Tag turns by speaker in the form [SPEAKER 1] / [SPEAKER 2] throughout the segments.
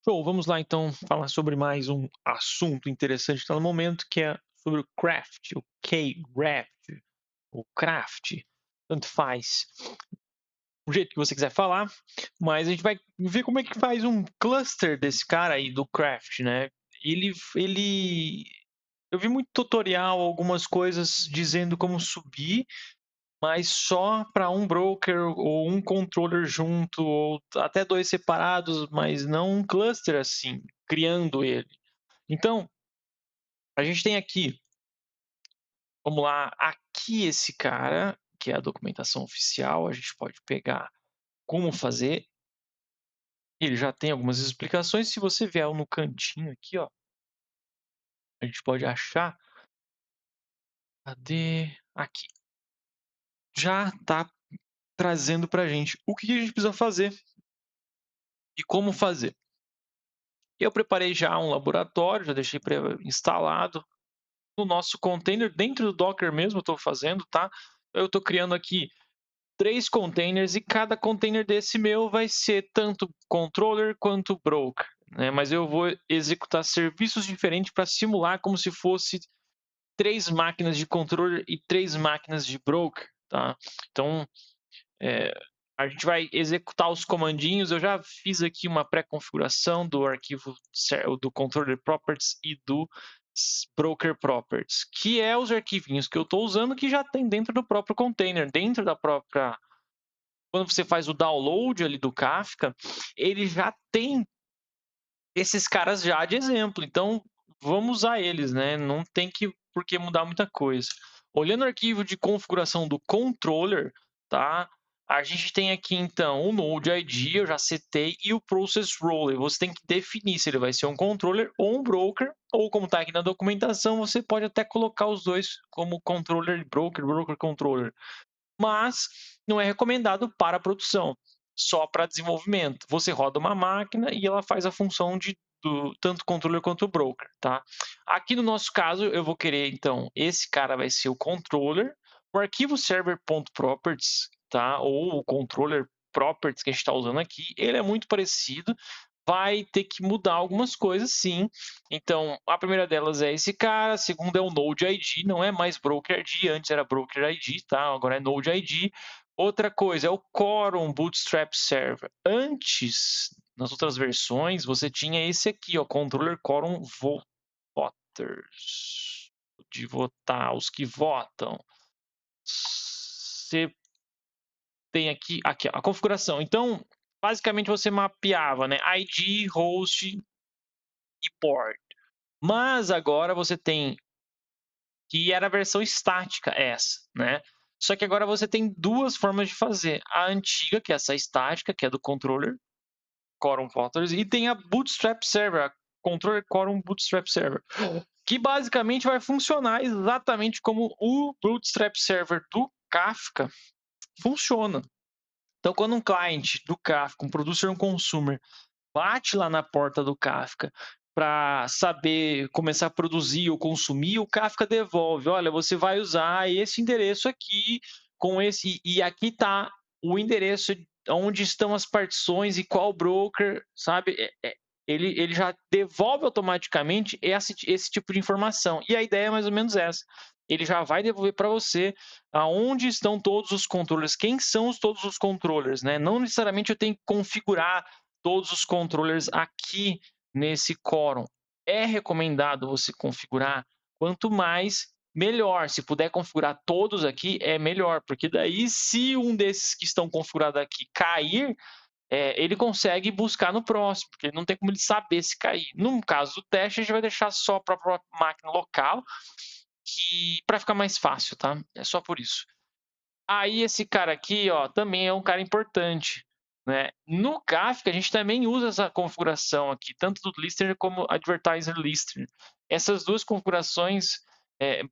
[SPEAKER 1] Show, vamos lá então falar sobre mais um assunto interessante que está no momento, que é sobre o craft, o K-Raft, o craft, tanto faz o jeito que você quiser falar, mas a gente vai ver como é que faz um cluster desse cara aí do craft, né? Ele, eu vi muito tutorial, algumas coisas dizendo como subir, mas só para um broker ou um controller junto, ou até dois separados, mas não um cluster assim, criando ele. Então, a gente tem aqui, vamos lá, aqui esse cara, que é a documentação oficial, a gente pode pegar como fazer. Ele já tem algumas explicações. Se você vier no cantinho aqui, ó, a gente pode achar. Cadê? Aqui. Já tá trazendo pra gente o que a gente precisa fazer e como fazer. Eu preparei já um laboratório, já deixei instalado no nosso container, dentro do Docker mesmo eu estou fazendo, tá? Eu estou criando aqui 3 containers e cada container desse meu vai ser tanto controller quanto broker, né? Mas eu vou executar serviços diferentes para simular como se fosse 3 máquinas de controller e 3 máquinas de broker, tá? Então, é, a gente vai executar os comandinhos. Eu já fiz aqui uma pré-configuração do arquivo do controller properties e do broker properties, que é os arquivinhos que eu estou usando que já tem dentro do próprio container, dentro da própria. Quando você faz o download ali do Kafka, ele já tem esses caras já de exemplo. Então, vamos usar eles, né? Não tem que por que mudar muita coisa. Olhando o arquivo de configuração do controller, tá? A gente tem aqui então o Node ID, eu já setei, e o Process Role. Você tem que definir se ele vai ser um controller ou um broker, ou como está aqui na documentação, você pode até colocar os dois como controller e broker, broker controller. Mas não é recomendado para produção, só para desenvolvimento. Você roda uma máquina e ela faz a função de tanto controller quanto o broker, tá? Aqui no nosso caso, eu vou querer, então, esse cara vai ser o controller, o arquivo server.properties, tá? Ou o controller properties que a gente está usando aqui, ele é muito parecido, vai ter que mudar algumas coisas, sim. Então, a primeira delas é esse cara, a segunda é o Node ID, não é mais Broker ID, antes era Broker ID, tá? Agora é Node ID. Outra coisa é o Quorum Bootstrap Server. Antes, nas outras versões, você tinha esse aqui, ó, Controller Quorum Voters, de votar, os que votam. Você tem aqui ó, a configuração. Então, basicamente você mapeava, né, ID, host e port. Mas agora você tem, que era a versão estática essa, né? Só que agora você tem duas formas de fazer. A antiga, que é essa estática, que é do controller, Quorum Voters, e tem a Bootstrap Server, a Controller Quorum Bootstrap Server, que basicamente vai funcionar exatamente como o Bootstrap Server do Kafka funciona. Então, quando um cliente do Kafka, um producer e um consumer, bate lá na porta do Kafka para saber começar a produzir ou consumir, o Kafka devolve, olha, você vai usar esse endereço aqui com esse e aqui está o endereço onde estão as partições e qual broker, sabe? Ele já devolve automaticamente esse tipo de informação. E a ideia é mais ou menos essa. Ele já vai devolver para você aonde estão todos os controllers, quem são todos os controllers, né? Não necessariamente eu tenho que configurar todos os controllers aqui nesse quórum. É recomendado você configurar, quanto mais, melhor. Se puder configurar todos aqui, é melhor, porque daí se um desses que estão configurados aqui cair, ele consegue buscar no próximo, porque não tem como ele saber se cair. No caso do teste, a gente vai deixar só para a máquina local, que para ficar mais fácil, tá? É só por isso. Aí esse cara aqui, ó, também é um cara importante, né? No Kafka a gente também usa essa configuração aqui, tanto do listener como advertiser listener. Essas duas configurações,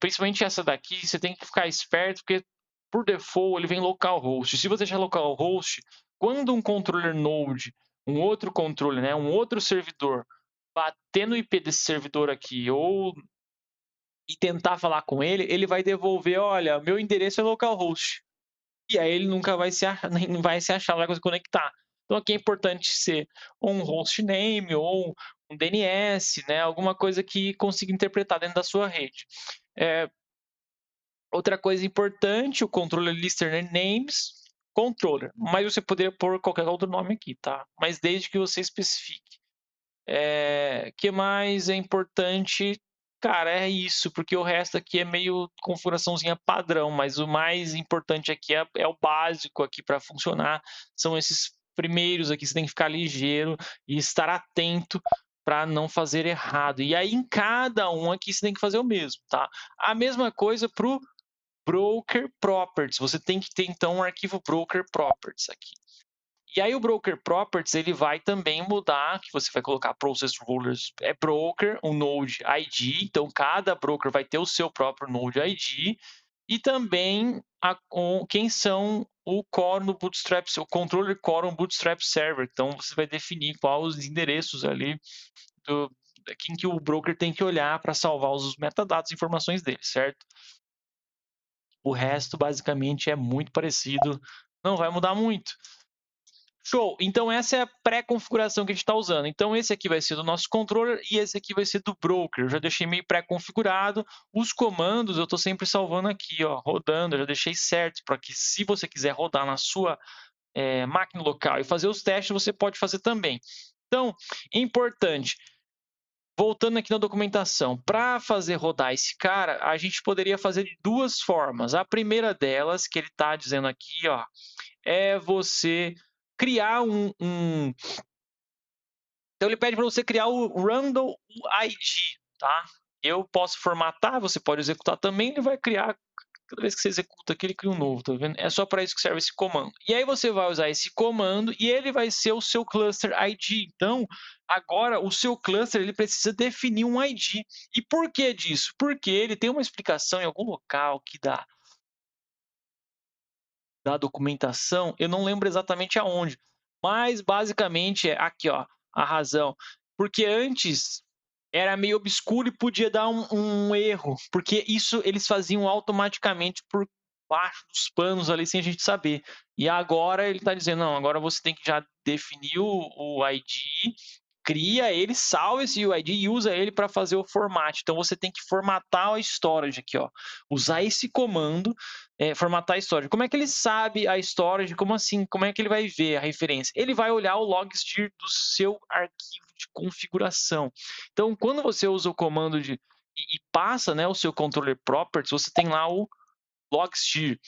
[SPEAKER 1] principalmente essa daqui, você tem que ficar esperto, porque por default ele vem localhost. Se você deixar localhost, quando um controller node, um outro controller, né, um outro servidor, bater no IP desse servidor aqui ou e tentar falar com ele, ele vai devolver, olha, meu endereço é localhost. E aí ele nunca vai se, não vai se achar, não vai conseguir conectar. Então aqui é importante ser ou um hostname ou um DNS, né, alguma coisa que consiga interpretar dentro da sua rede. Outra coisa importante, o controller listener names, controller, mas você poderia pôr qualquer outro nome aqui, tá? Mas desde que você especifique. Que mais é importante? Cara, é isso, porque o resto aqui é meio configuraçãozinha padrão, mas o mais importante aqui é o básico aqui para funcionar, são esses primeiros aqui, você tem que ficar ligeiro e estar atento para não fazer errado. E aí em cada um aqui você tem que fazer o mesmo, tá? A mesma coisa para o broker properties, você tem que ter então um arquivo broker properties aqui. E aí o broker properties ele vai também mudar, que você vai colocar process rulers é broker, um node ID, então cada broker vai ter o seu próprio node ID e também quem são o core no Bootstrap, o controller core no Bootstrap server. Então você vai definir quais os endereços ali do quem que o broker tem que olhar para salvar os metadados, informações dele, certo? O resto basicamente é muito parecido, não vai mudar muito. Show! Então essa é a pré-configuração que a gente está usando. Então esse aqui vai ser do nosso controller e esse aqui vai ser do broker. Eu já deixei meio pré-configurado. Os comandos eu estou sempre salvando aqui, ó, rodando. Eu já deixei certo para que se você quiser rodar na sua máquina local e fazer os testes, você pode fazer também. Então, importante, voltando aqui na documentação, para fazer rodar esse cara, a gente poderia fazer de duas formas. A primeira delas, que ele está dizendo aqui, ó, é você criar então ele pede para você criar o random ID, tá? Eu posso formatar, você pode executar também, ele vai criar, cada vez que você executa aqui, ele cria um novo, tá vendo? É só para isso que serve esse comando. E aí você vai usar esse comando e ele vai ser o seu cluster ID. Então, agora o seu cluster ele precisa definir um ID. E por que disso? Porque ele tem uma explicação em algum local que dá da documentação, eu não lembro exatamente aonde, mas basicamente é aqui, ó, a razão. Porque antes era meio obscuro e podia dar um erro, porque isso eles faziam automaticamente por baixo dos panos ali sem a gente saber. E agora ele está dizendo, não, agora você tem que já definir o ID, cria ele, salva esse UID e usa ele para fazer o format. Então você tem que formatar a storage aqui, ó. Usar esse comando, formatar a storage. Como é que ele sabe a storage? Como assim? Como é que ele vai ver a referência? Ele vai olhar o logsdir do seu arquivo de configuração. Então, quando você usa o comando e passa, né, o seu controller properties, você tem lá o logsdir.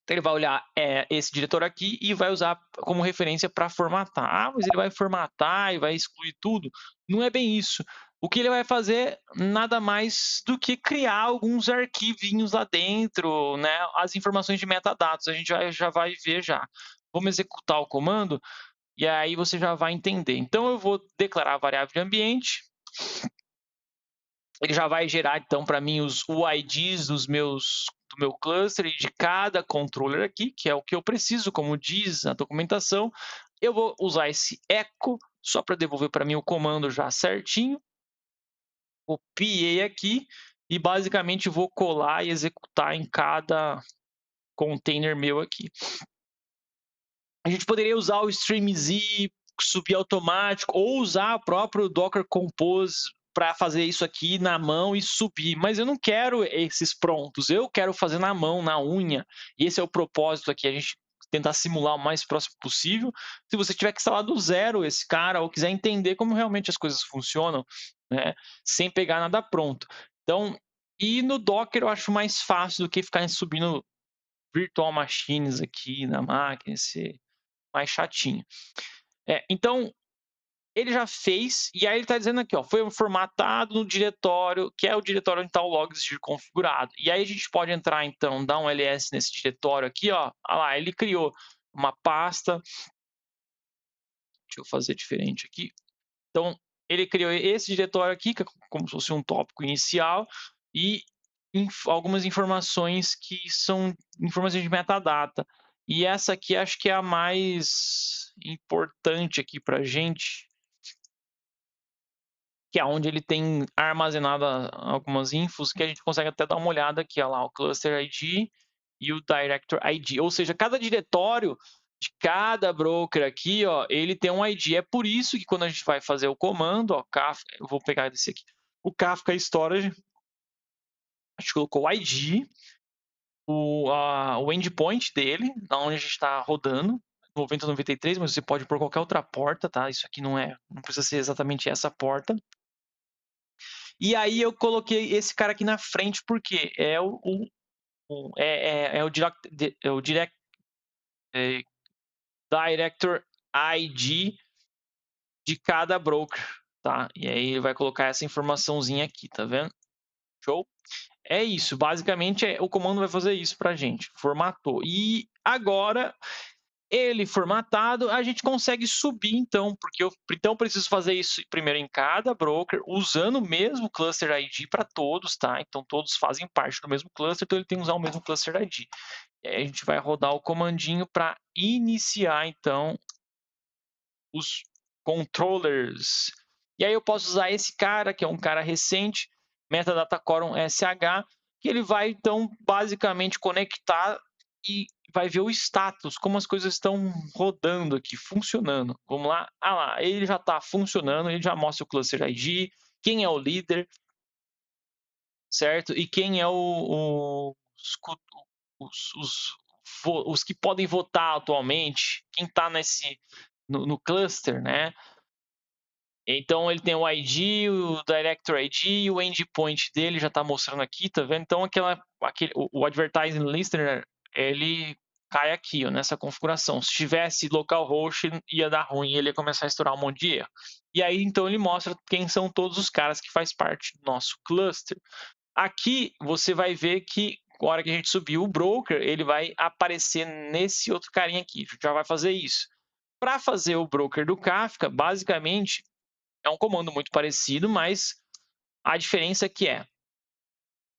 [SPEAKER 1] Então ele vai olhar esse diretor aqui e vai usar como referência para formatar. Ah, mas ele vai formatar e vai excluir tudo? Não é bem isso. O que ele vai fazer nada mais do que criar alguns arquivinhos lá dentro, né? As informações de metadados, a gente já vai ver já. Vamos executar o comando e aí você já vai entender. Então eu vou declarar a variável de ambiente. Ele já vai gerar então para mim os UIDs do meu cluster e de cada controller aqui, que é o que eu preciso, como diz a documentação. Eu vou usar esse echo só para devolver para mim o comando já certinho. Copiei aqui e basicamente vou colar e executar em cada container meu aqui. A gente poderia usar o streamz, subir automático, ou usar o próprio Docker Compose para fazer isso aqui na mão e subir, mas eu não quero esses prontos, eu quero fazer na mão, na unha, e esse é o propósito aqui, a gente tentar simular o mais próximo possível. Se você tiver que instalar do zero esse cara, ou quiser entender como realmente as coisas funcionam, né, sem pegar nada pronto. Então, e no Docker eu acho mais fácil do que ficar subindo virtual machines aqui na máquina, mais chatinho. Então, ele já fez, e aí ele está dizendo aqui, ó, foi formatado no diretório, que é o diretório onde está o logsdir configurado. E aí a gente pode entrar, então, dar um ls nesse diretório aqui, ó. Olha lá, ele criou uma pasta. Deixa eu fazer diferente aqui. Então, ele criou esse diretório aqui, que é como se fosse um tópico inicial, e algumas informações que são informações de metadata. E essa aqui acho que é a mais importante aqui para a gente, que é onde ele tem armazenado algumas infos que a gente consegue até dar uma olhada aqui, ó lá, o cluster ID e o director ID. Ou seja, cada diretório de cada broker aqui, ó, ele tem um ID. É por isso que quando a gente vai fazer o comando, ó, Kafka, eu vou pegar desse aqui, o Kafka Storage, a gente colocou o ID, o endpoint dele, da onde a gente está rodando, 9093, mas você pode pôr qualquer outra porta, tá? Isso aqui não precisa ser exatamente essa porta. E aí eu coloquei esse cara aqui na frente porque é o Director ID de cada broker, tá? E aí ele vai colocar essa informaçãozinha aqui, tá vendo? Show? É isso, basicamente o comando vai fazer isso pra gente, formatou. E agora, ele formatado, a gente consegue subir então, porque eu preciso fazer isso primeiro em cada broker, usando o mesmo cluster ID para todos, tá? Então todos fazem parte do mesmo cluster, então ele tem que usar o mesmo cluster ID. E aí a gente vai rodar o comandinho para iniciar então os controllers. E aí eu posso usar esse cara, que é um cara recente, Metadata Quorum SH, que ele vai, então, basicamente conectar e vai ver o status, como as coisas estão rodando aqui, funcionando. Vamos lá? Ah lá, ele já está funcionando, ele já mostra o Cluster ID, quem é o líder, certo? E quem é os que podem votar atualmente, quem está no cluster, né? Então ele tem o ID, o Director ID, o endpoint dele já está mostrando aqui, tá vendo? Então o Advertising Listener, ele cai aqui, ó, nessa configuração. Se tivesse localhost, ia dar ruim, ele ia começar a estourar um monte de erro. E aí então ele mostra quem são todos os caras que faz parte do nosso cluster. Aqui você vai ver que na hora que a gente subir o broker, ele vai aparecer nesse outro carinha aqui. A gente já vai fazer isso. Para fazer o broker do Kafka, basicamente é um comando muito parecido, mas a diferença que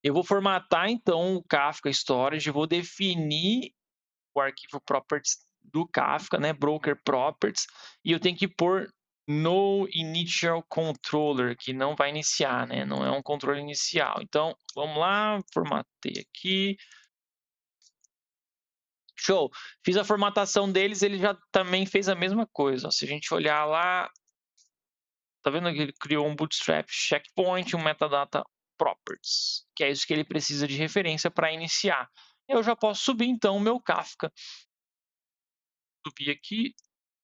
[SPEAKER 1] eu vou formatar então o Kafka Storage, vou definir o arquivo properties do Kafka, né, broker properties, e eu tenho que pôr no initial controller, que não vai iniciar, né, não é um controle inicial. Então, vamos lá, formatei aqui. Show. Fiz a formatação deles, ele já também fez a mesma coisa. Se a gente olhar lá, tá vendo que ele criou um bootstrap checkpoint e um metadata properties, que é isso que ele precisa de referência para iniciar. Eu já posso subir então o meu Kafka. Subir aqui,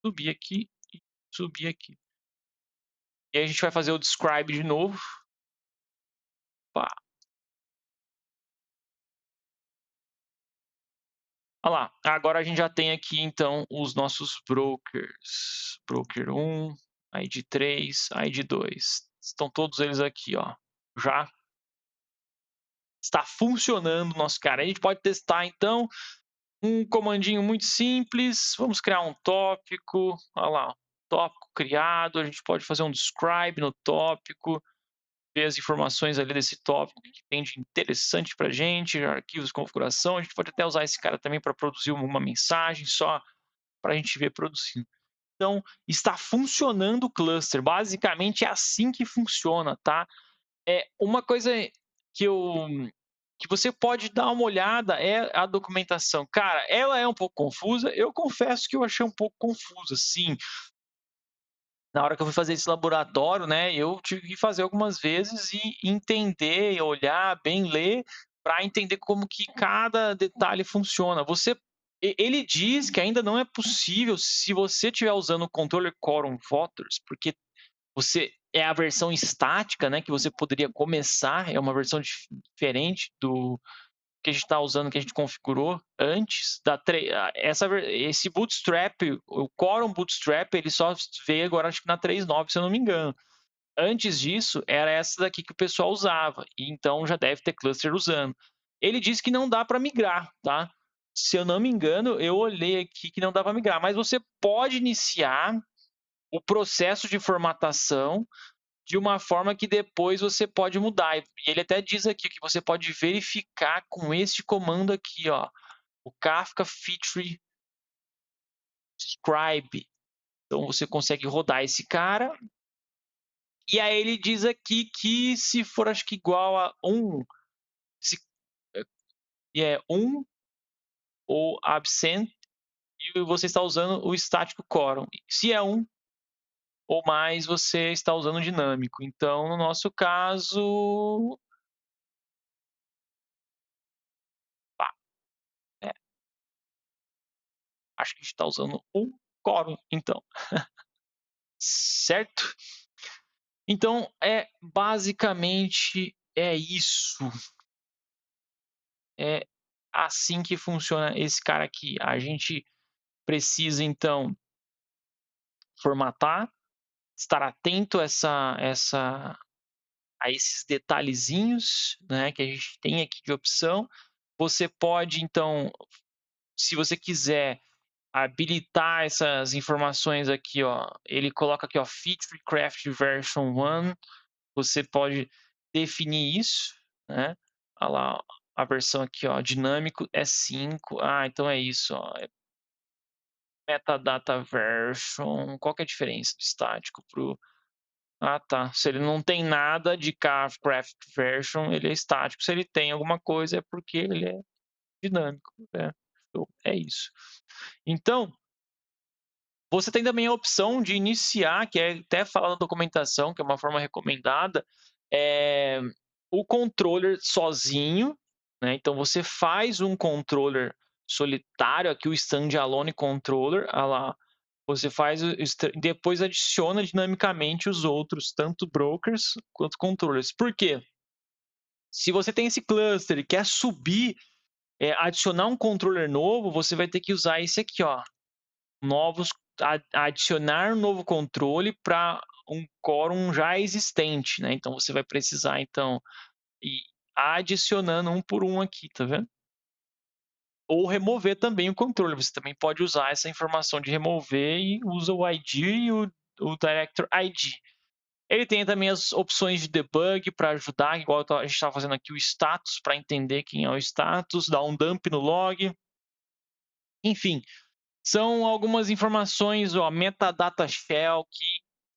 [SPEAKER 1] subir aqui e subir aqui. E aí a gente vai fazer o describe de novo. Pá. Olha lá, agora a gente já tem aqui então os nossos brokers. Broker 1, ID 3, ID 2. Estão todos eles aqui, ó. Já está funcionando o nosso cara. A gente pode testar então um comandinho muito simples. Vamos criar um tópico. Olha lá, tópico criado. A gente pode fazer um describe no tópico, ver as informações ali desse tópico, que tem de interessante para a gente, arquivos, configuração. A gente pode até usar esse cara também para produzir uma mensagem só para a gente ver produzindo. Então, está funcionando o cluster. Basicamente é assim que funciona, tá? É uma coisa que eu que você pode dar uma olhada é a documentação. Cara, ela é um pouco confusa. Eu confesso que eu achei um pouco confusa, sim. Na hora que eu fui fazer esse laboratório, né, eu tive que fazer algumas vezes e entender, olhar, bem ler, para entender como que cada detalhe funciona. Ele diz que ainda não é possível se você estiver usando o controller Quorum Voters, porque você é a versão estática, né, que você poderia começar, é uma versão diferente do que a gente está usando, que a gente configurou antes da esse Bootstrap, o Quorum Bootstrap, ele só veio agora acho que na 3.9, se eu não me engano. Antes disso, era essa daqui que o pessoal usava, e então já deve ter cluster usando. Ele disse que não dá para migrar, tá? Se eu não me engano, eu olhei aqui que não dá para migrar, mas você pode iniciar o processo de formatação de uma forma que depois você pode mudar. E ele até diz aqui que você pode verificar com este comando aqui, ó, o Kafka Feature Scribe. Então você consegue rodar esse cara. E aí ele diz aqui que se for acho que igual a 1, se é 1 ou absent, e você está usando o estático quorum. Se é um ou mais, você está usando o dinâmico. Então, no nosso caso, pá, é, acho que a gente está usando um quorum, então, certo? Então, basicamente é isso. É assim que funciona esse cara aqui. A gente precisa, então, formatar, estar atento a esses detalhezinhos, né, que a gente tem aqui de opção. Você pode, então, se você quiser habilitar essas informações aqui, ó, ele coloca aqui, ó, Feature Craft Version 1, você pode definir isso, né? Olha lá, a versão aqui, ó, dinâmico é 5. Ah, então é isso, ó, é metadata version. Qual que é a diferença do estático pro... Ah, tá. Se ele não tem nada de craft version, ele é estático. Se ele tem alguma coisa, é porque ele é dinâmico. É isso. Então, você tem também a opção de iniciar, que é até falar na documentação, que é uma forma recomendada, é o controller sozinho, né? Então você faz um controller solitário, aqui o standalone controller, ah lá, você faz depois adiciona dinamicamente os outros, tanto brokers quanto controllers. Por quê? Se você tem esse cluster e quer subir, adicionar um controller novo, você vai ter que usar esse aqui, ó, novos, adicionar um novo controle para um quórum já existente, né? Então você vai precisar então ir adicionando um por um aqui, tá vendo? Ou remover também o controle. Você também pode usar essa informação de remover e usa o ID e o Director ID. Ele tem também as opções de debug para ajudar, igual a gente estava fazendo aqui o status, para entender quem é o status, dar um dump no log. Enfim, são algumas informações, ó, metadata shell, que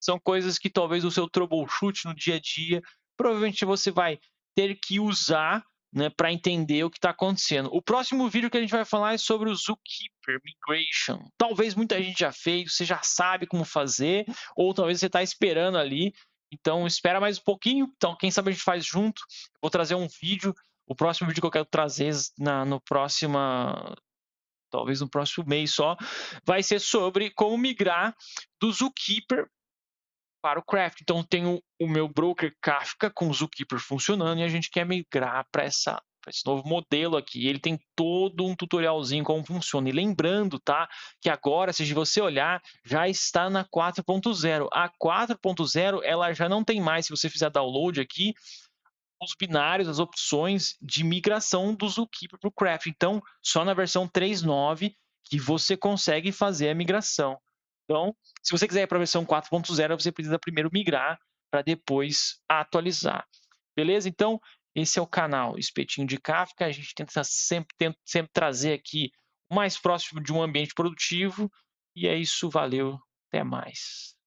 [SPEAKER 1] são coisas que talvez o seu troubleshoot no dia a dia, provavelmente você vai ter que usar, né, para entender o que está acontecendo. O próximo vídeo que a gente vai falar é sobre o Zookeeper Migration. Talvez muita gente já fez, você já sabe como fazer, ou talvez você está esperando ali. Então, espera mais um pouquinho. Então, quem sabe a gente faz junto. Vou trazer um vídeo. O próximo vídeo que eu quero trazer no próxima talvez no próximo mês só, vai ser sobre como migrar do Zookeeper para o Craft. Então, tenho o meu broker Kafka com o Zookeeper funcionando e a gente quer migrar para esse novo modelo aqui. Ele tem todo um tutorialzinho como funciona. E lembrando, tá, que agora, se você olhar, já está na 4.0. A 4.0, ela já não tem mais, se você fizer download aqui, os binários, as opções de migração do Zookeeper para o Craft. Então, só na versão 3.9 que você consegue fazer a migração. Então, se você quiser ir para a versão 4.0, você precisa primeiro migrar para depois atualizar. Beleza? Então, esse é o canal Espetinho de Kafka. A gente tenta sempre trazer aqui o mais próximo de um ambiente produtivo. E é isso, valeu, até mais.